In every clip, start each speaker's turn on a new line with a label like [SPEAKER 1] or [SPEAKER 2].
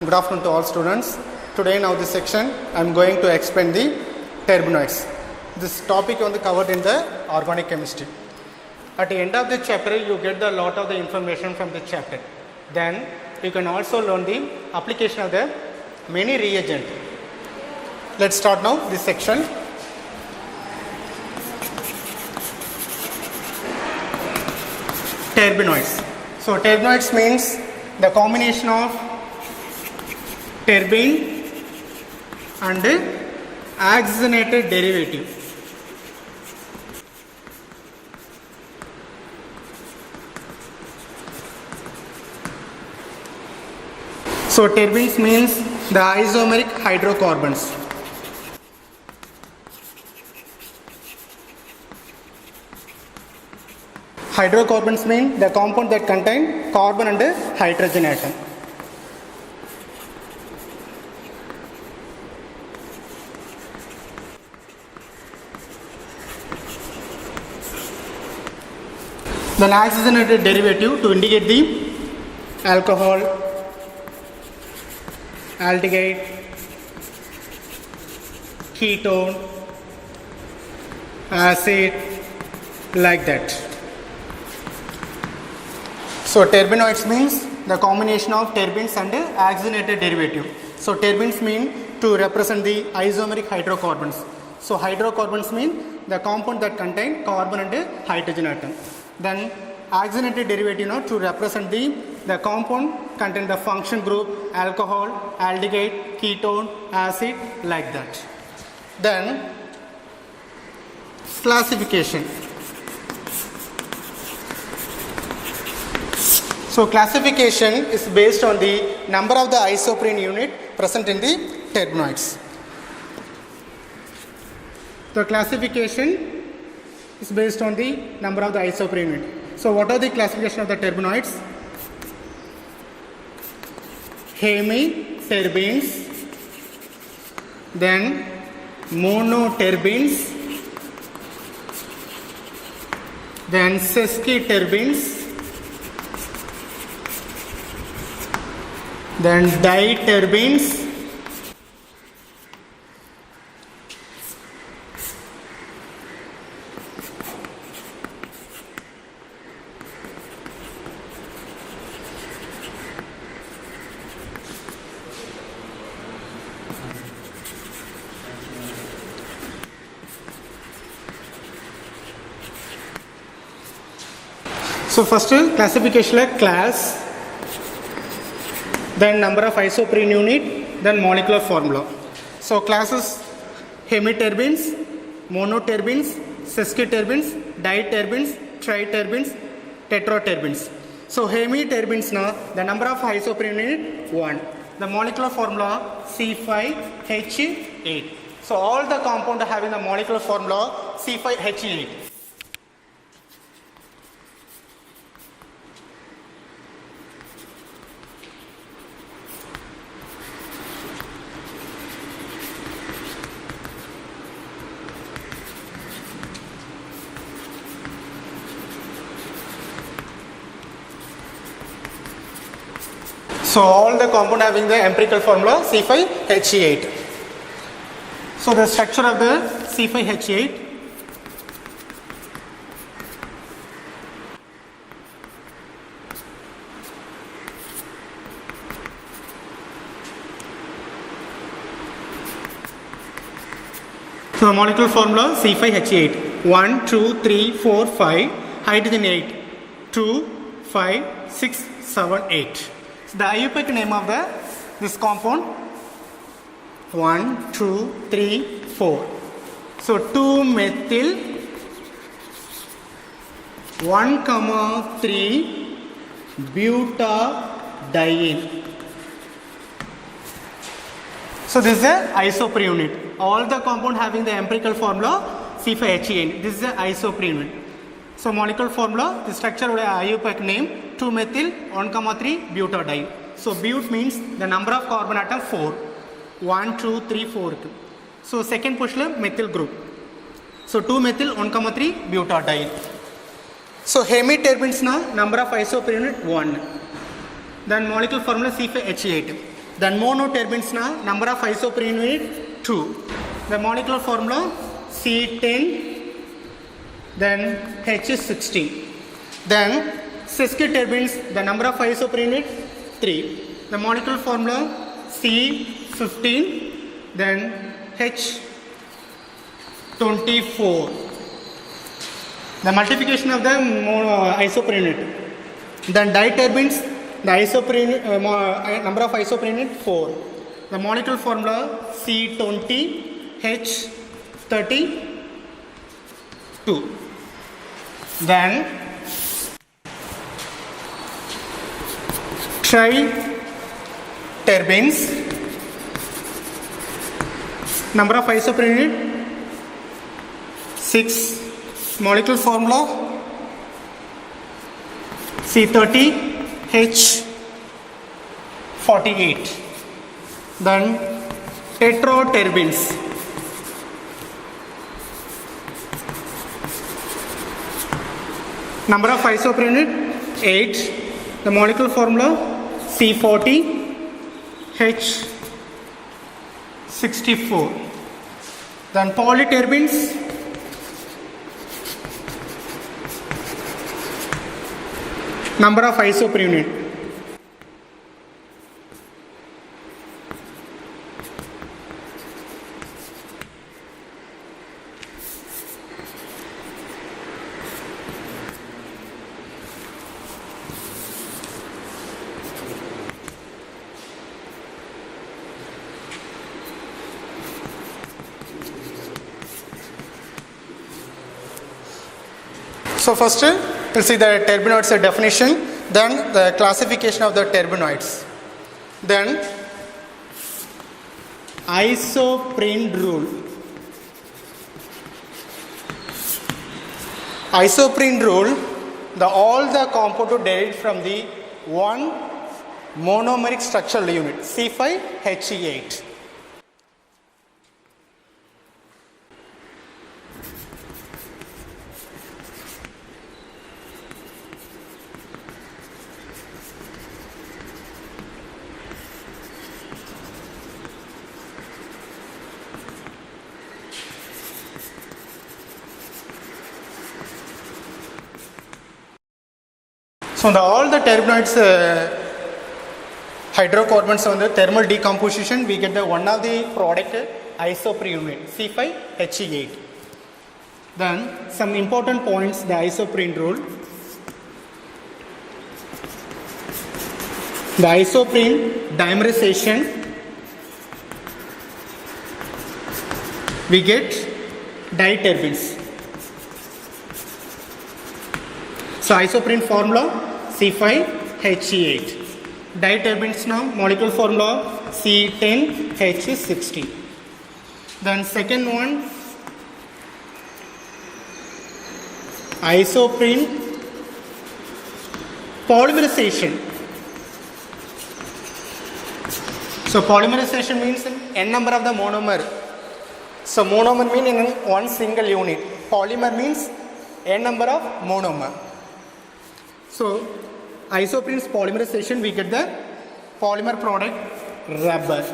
[SPEAKER 1] Good afternoon to all students. Today now this section I am going to explain the terpenoids. This topic was covered in the organic chemistry. At the end of the chapter you get a lot of the information from the chapter. Then you can also learn the application of the many reagent. Let's start now this section. Terpenoids. So terpenoids means the combination of terpene and oxygenated derivative. So terpenes means the isomeric hydrocarbons. Hydrocarbons mean the compound that contain carbon and hydrogen atom. Then oxygenated derivative to indicate the alcohol, aldehyde, ketone, acid, like that. So terpenoids means the combination of terpenes and oxygenated derivative. So terpenes mean to represent the isomeric hydrocarbons. So hydrocarbons mean the compound that contain carbon and hydrogen atom. Then oxygenated derivative to represent the compound contain the function group alcohol, aldehyde, ketone, acid, like that. Then classification. So classification is based on the number of the isoprene unit present in the terpenoids. The classification is based on the number of the isoprene unit. So what are the classification of the terpenoids? Hemiterpenes, then monoterpenes, then sesquiterpenes, then diterpenes, so first classification like class, then number of isoprene unit, then molecular formula. So classes hemiterpenes, monoterpenes, sesquiterpenes, diterpenes, triterpenes, tetraterpenes. So hemiterpenes now the number of isoprene unit 1. The molecular formula C5H8. So all the compound having the molecular formula C5H8. So all the compound having the empirical formula C5H8. So the structure of the C5H8. So the molecular formula C5H8. 1, 2, 3, 4, 5. Hydrogen 8. 2, 5, 6, 7, 8. So the IUPAC name of this compound 1, 2, 3, 4. So 2-methyl 1,3 butadiene. So this is a isoprene unit. All the compound having the empirical formula C5H8. This is a isoprene unit. So molecular formula, the structure of the IUPAC name 2-methyl 1,3 butadiene. So but means the number of carbon atom 4. 1, 2, 3, 4. So second position methyl group. So 2-methyl 1,3 butadiene. So hemiterpenes now number of isoprene unit 1. Then molecular formula C5H8. Then monoturbines na number of isoprene unit 2. The molecular formula C10, then H is 16. Then sesquiterpenes, the number of isoprene unit 3. The molecular formula C15, then H24. The multiplication of the isoprene unit. Then diterpenes, the isoprene number of isoprene unit 4. The molecular formula C20, H32. Then triterpenes, number of isoprene unit 6. Molecular formula C30, H48. Then tetraterpenes, number of isoprene unit 8. The molecular formula C40, H64. Then polyterpenes, number of isoprene unit. So first we'll see the terpenoids definition, then the classification of the terpenoids. Then isoprene rule. Isoprene rule, all the compound derived from the one monomeric structural unit C5He8. So all the terpenoids hydrocarbons on the thermal decomposition, we get the one of the product isoprene unit C5He8. Then some important points, the isoprene rule. The isoprene dimerization, we get diterpenes. So isoprene formula C5He8. Diterpenes now molecular formula C10H16. Then second one, isoprene polymerization. So polymerization means n number of the monomer. So monomer means in one single unit. Polymer means n number of monomer. So isoprene's polymerization, we get the polymer product rubber.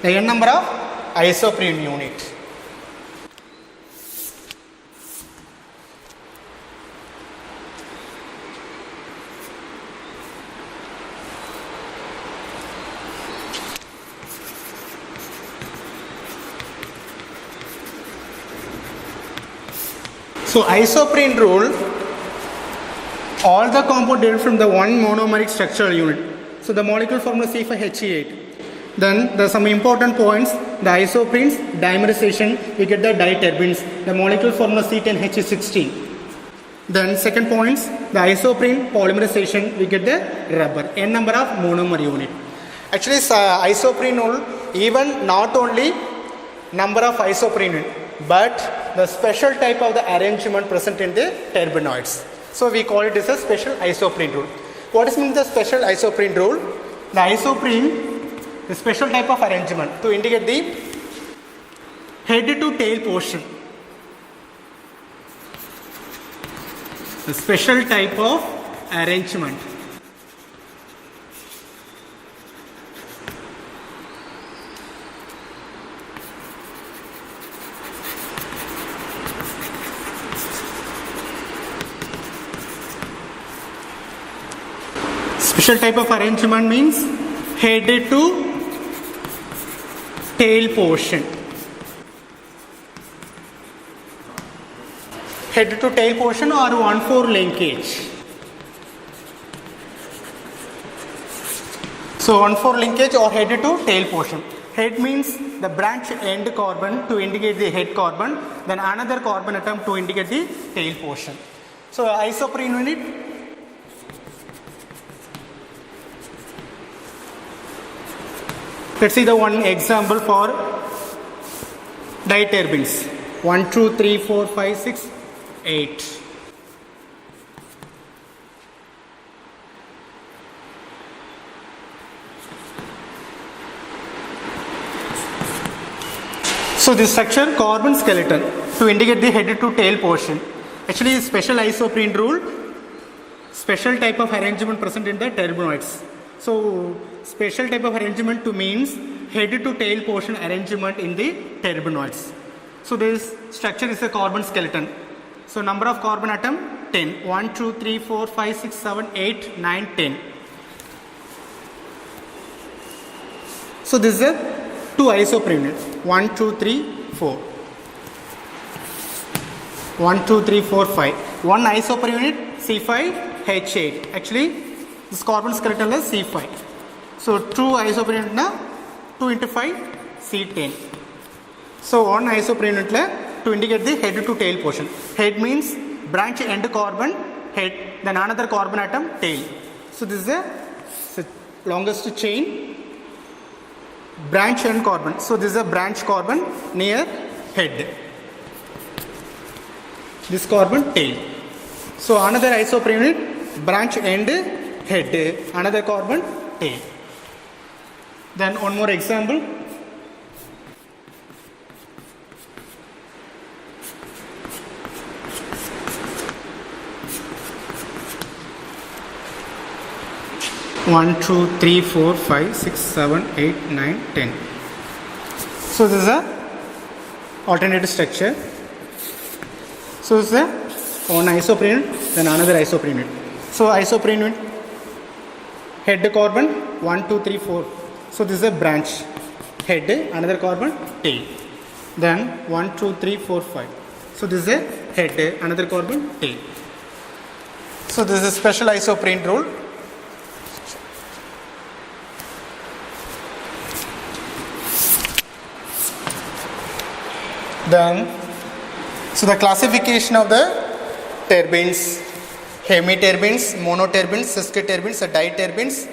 [SPEAKER 1] The n number of isoprene unit. So isoprene rule, all the compound derived from the one monomeric structural unit. So the molecular formula C5He8. Then there are some important points. The isoprenes dimerization, we get the diterpenes. The molecular formula C10H16. Then second points, the isoprene polymerization, we get the rubber. N number of monomer unit. Actually, isoprene rule, even not only number of isoprene unit, but the special type of the arrangement present in the terpenoids. So we call it as a special isoprene rule. What is mean the special isoprene rule? The isoprene, the special type of arrangement to indicate the head to tail portion. The special type of arrangement Special type of arrangement means head to tail portion. Head to tail portion or 1/4 linkage. So 1/4 linkage or head to tail portion. Head means the branch end carbon to indicate the head carbon, then another carbon atom to indicate the tail portion. So isoprene unit, let's see the one example for diturbines. 1, 2, 3, 4, 5, 6, 8. So this structure carbon skeleton to indicate the head to tail portion. Actually special isoprene rule, special type of arrangement present in the turbinoids. So special type of arrangement to means head to tail portion arrangement in the turbinoids. So this structure is a carbon skeleton. So number of carbon atom 10. 1, 2, 3, 4, 5, 6, 7, 8, 9, 10. So this is a 2 isoprene unit. 1, 2, 3, 4. 1, 2, 3, 4, 5. 1 isoprene unit C5H8. Actually this carbon skeleton is C5. So 2 isoprene unit na 2 into 5 C10. So 1 isoprene unit la to indicate the head to tail portion. Head means branch end carbon, head, then another carbon atom, tail. So this is a longest chain, branch end carbon. So this is a branch carbon near head. This carbon tail. So another isoprene unit, branch end head, another carbon tail. Then one more example. One, 2, 3, 4, 5, 6, 7, 8, 9, 10. So this is a alternative structure. So this is a one isoprene, then another isoprene. So isoprene head carbon 1, 2, 3, 4. So this is a branch head, another carbon tail. Then 1, 2, 3, 4, 5. So this is a head, another carbon tail. So this is a special isoprene rule. Then, so the classification of the turbines, hemiturbines, monoturbines, sesquiturbines, diturbines,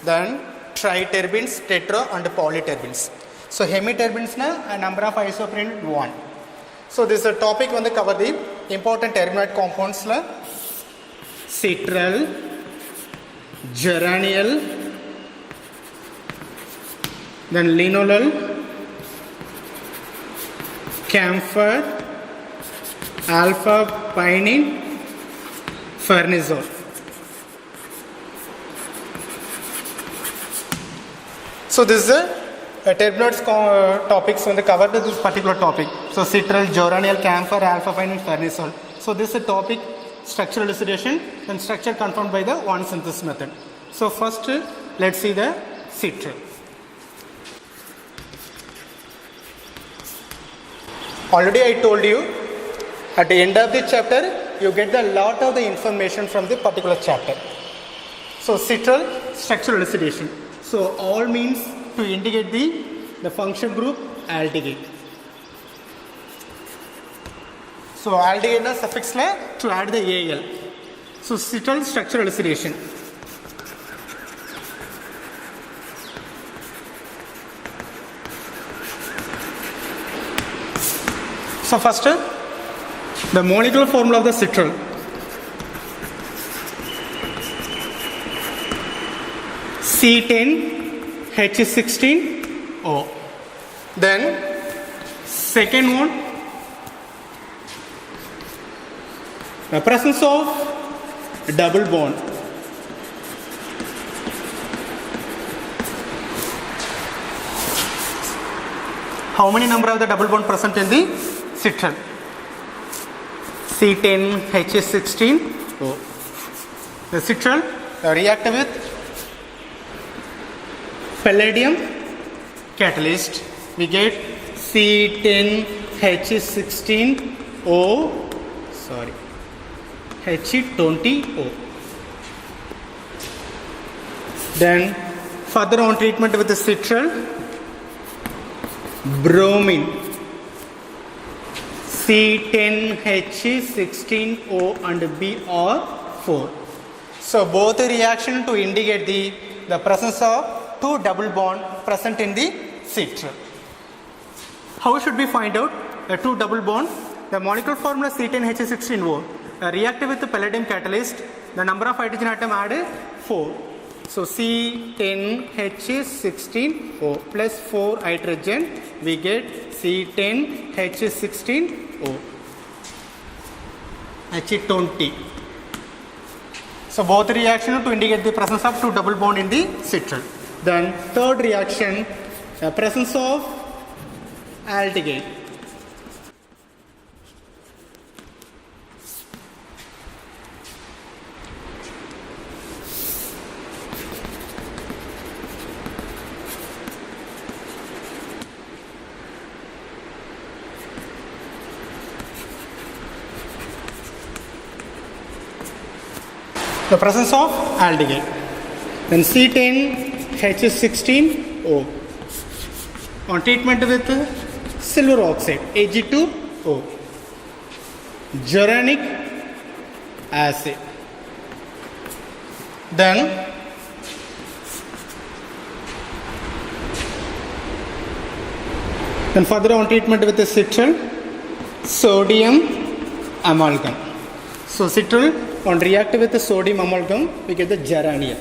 [SPEAKER 1] then triturbines, tetra and polyturbines. So hemiturbines na a number of isoprene 1. So this is a topic when they cover the important turbinoid compounds la citral, geraniol, then linalool, camphor, alpha pinene, farnesol. So this is a turbinoids topics when they cover this particular topic. So citral, geraniol, camphor, alpha pinene, farnesol. So this is a topic structural elucidation and structure confirmed by the one synthesis method. So first let's see the citral. Already I told you at the end of the chapter you get a lot of the information from the particular chapter. So citral structural elucidation. So all means to indicate the function group aldehyde. So aldehyde na suffix la to add the al. So citral structural elucidation. So first, the molecular formula of the citral. C10H16O. Then second one, the presence of double bond. How many number of the double bond present in the citral? C10H16O. The citral react with palladium catalyst, we get C10H16O, sorry, H20O. Then further on treatment with the citral, bromine, C10H16O and Br4. So both the reaction to indicate the presence of two double bond present in the citral. How should we find out the two double bond? The molecular formula C10H16O reacted with the palladium catalyst, the number of hydrogen atom added 4. So C10H16O plus 4 hydrogen, we get C10H16O, H20. So both reaction to indicate the presence of two double bond in the citral. Then third reaction, presence of aldehyde. The presence of aldehyde. Then C10H16O on treatment with silver oxide, Ag2O, geranic acid. Then further on treatment with the citral, sodium amalgam. So citral on react with the sodium amalgam, we get the geranium.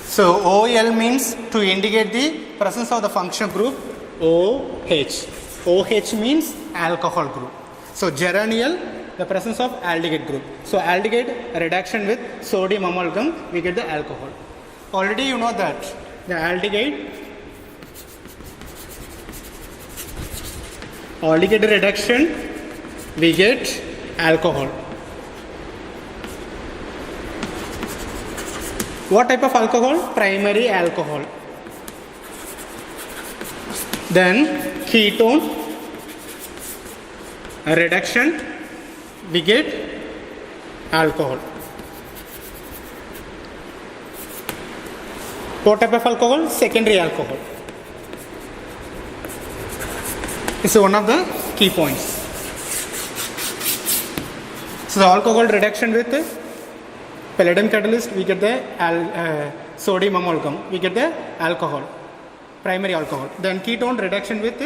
[SPEAKER 1] So OL means to indicate the presence of the functional group OH. OH means alcohol group. So geranial, the presence of aldehyde group. So aldehyde reduction with sodium amalgam, we get the alcohol. Already you know that the aldehyde reduction, we get alcohol. What type of alcohol? Primary alcohol. Then ketone reduction, we get alcohol. What type of alcohol? Secondary alcohol. This is one of the key points. So the alcohol reduction with palladium catalyst, we get the sodium amalgam, we get the alcohol, primary alcohol. Then ketone reduction with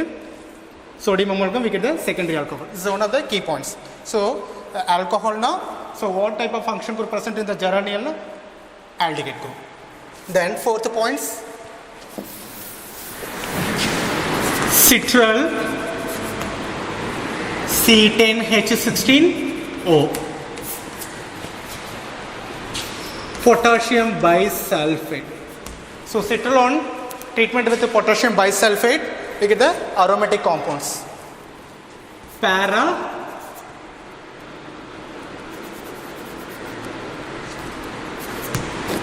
[SPEAKER 1] sodium amalgam, we get the secondary alcohol. This is one of the key points. So alcohol now, so what type of function group present in the geranial? Aldehyde group. Then fourth points, citral C10H16O, potassium bisulfate. So citral on treatment with the potassium bisulfate, we get the aromatic compounds. Para,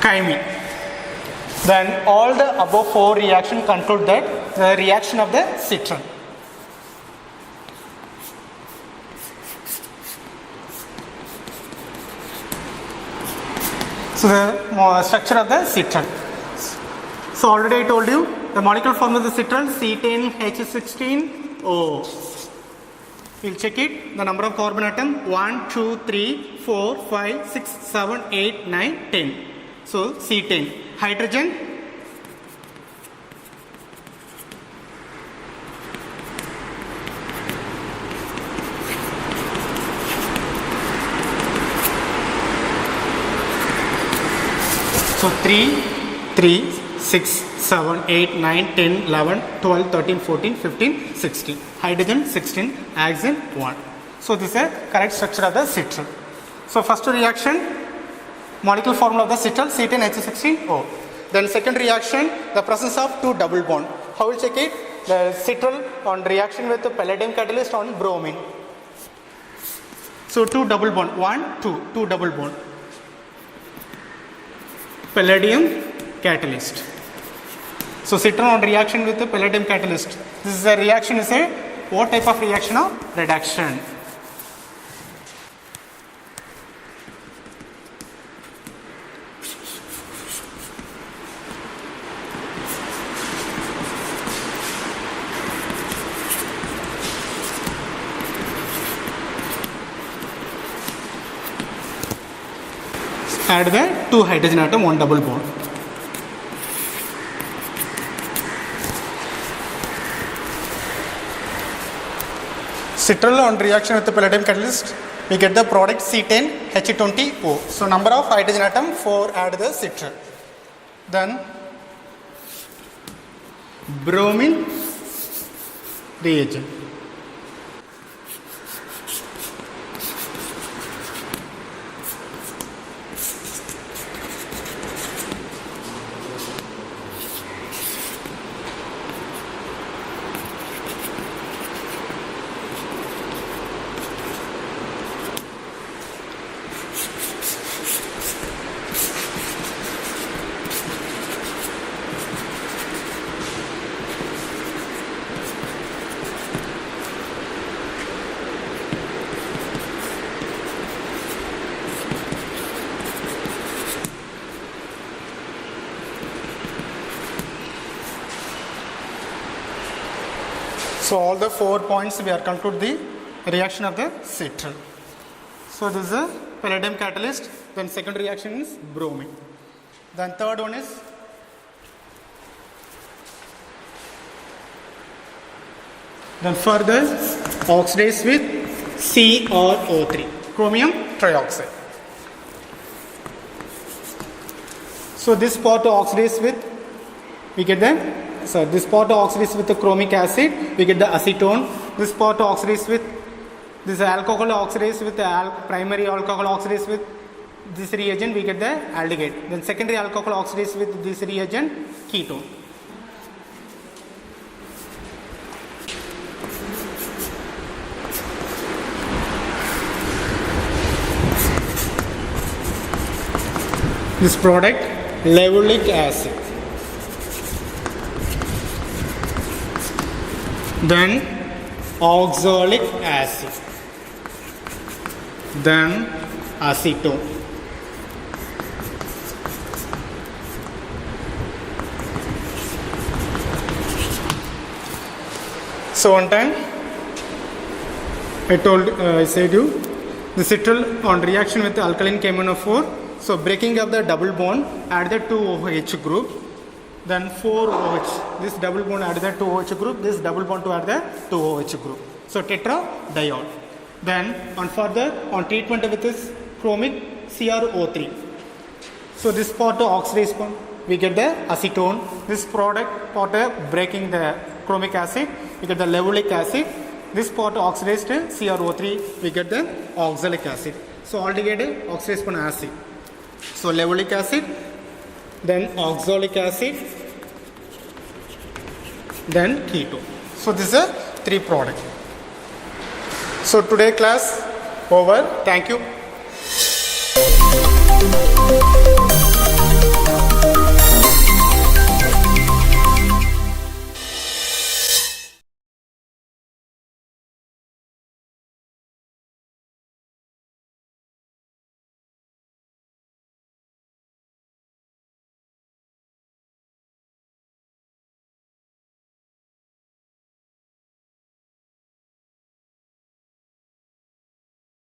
[SPEAKER 1] chymine. Then all the above four reactions conclude that the reaction of the citral. So the structure of the citral. So already I told you the molecular formula of the citral C10H16O. We'll check it. The number of carbon atom 1, 2, 3, 4, 5, 6, 7, 8, 9, 10. So C10. Hydrogen, so 3, 6, 7, 8, 9, 10, 11, 12, 13, 14, 15, 16. Hydrogen 16, oxygen 1. So this is a correct structure of the citral. So first reaction, molecular formula of the citral C10H16O. Then second reaction, the presence of two double bond. How will check it? The citral on reaction with the palladium catalyst on bromine. So two double bond, 1, 2, two double bond. palladium catalyst. So citron on reaction with the palladium catalyst. This is a reaction is a what type of reaction of reduction? Add the 2 hydrogen atom, 1 double bond. Citral on reaction with the palladium catalyst, we get the product C10H20O. So number of hydrogen atom 4 add the citral. Then bromine reagent. So all the 4 points we are conclude the reaction of the citral. So this is a palladium catalyst. Then second reaction is bromine. Then third one is then further oxidize with CrO3, chromium trioxide. So this part oxidize with, we get the, so this part oxidize with the chromic acid, we get the acetone. This part oxidize with, this alcohol oxidize with the primary alcohol oxidize with this reagent, we get the aldehyde. Then secondary alcohol oxidize with this reagent, ketone. This product, levulinic acid. Then oxalic acid. Then acetone. So one time I said you the citral on reaction with the alkaline KMnO4. So breaking up the double bond, add the 2 OH group, then 4 OH. This double bond add the 2 OH group, this double bond to add the 2 OH group. So tetradiol. Then on further on treatment with this chromic CrO3. So this part of oxidase bond, we get the acetone. This product part of breaking the chromic acid, we get the levulinic acid. This part of oxidized CrO3, we get the oxalic acid. So altogether oxidase bond acid. So levulinic acid, then oxalic acid, then ketone. So this is a 3 product. So today class over. Thank you.